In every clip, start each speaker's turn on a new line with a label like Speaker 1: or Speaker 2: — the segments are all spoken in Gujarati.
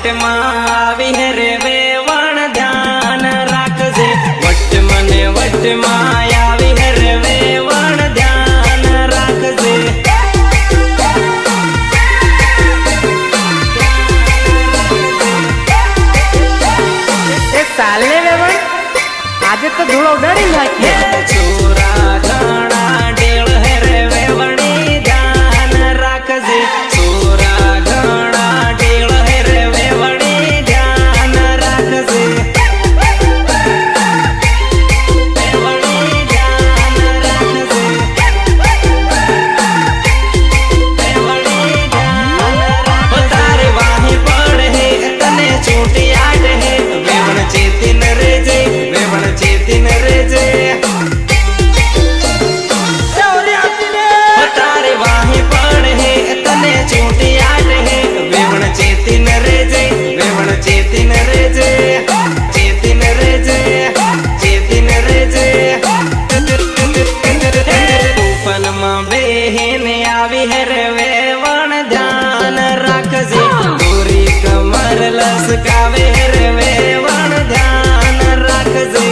Speaker 1: વટમાં આવી હે રે વેવણ ધ્યાન રાખજે વટ મને વટમાં આવી હે રે વેવણ ધ્યાન રાખજે
Speaker 2: ચાલે વેવણ આજે તો ધૂળો ઉડાડી નાખીએ
Speaker 1: છોરા ઘણા ઢેળ હે રે વેવણી ધ્યાન રાખજે છોરા ઘણા ઢેળ હે રે વેવણી ધ્યાન રાખજે વેવણી ધ્યાન રાખજે વેવણી ધ્યાન રાખજે તારે વાહી પડ હે તને છૂટી આટ હે વેવણ ચેતીન રેજે વેવણ ચેતીન રેજે તારે વાહી પડ હે તને છૂટી આટ હે વેવણ ચેતીન રેજે વેવણ ચેતીન રેજે ચેતીન રેજે ચેતીન રેજે તૂફાનમાં બેહીને આવી હે રે વેવણ ધ્યાન રાખજે ગોરી કમર લસકાવે હે રે વેવણ ધ્યાન રાખજે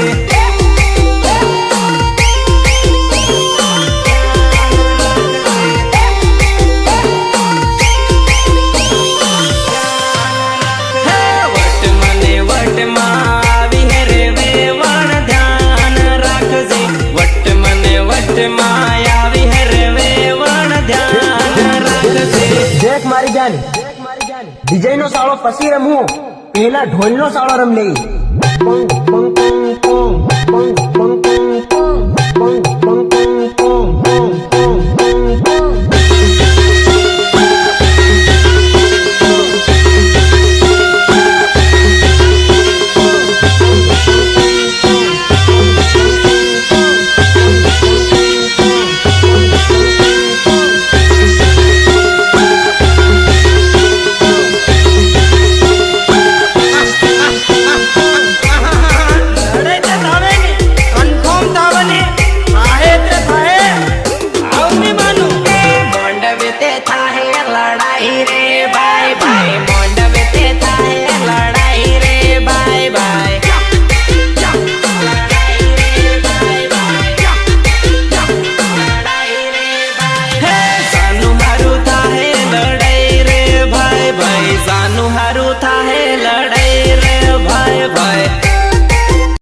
Speaker 1: વટ મને વટમાં આવી હે રે વેવણ ધ્યાન રાખજે વટ મને વટમાં આવી હે રે વેવણ ધ્યાન રાખજે
Speaker 2: દેખ મારી જાન ડીજે નો સાળો પછી રમવું પેલા ઢોલ નો સાળો રમ લઈ પંગ પંગ પંગ પંગ પંગ પંગ પંગ પંગ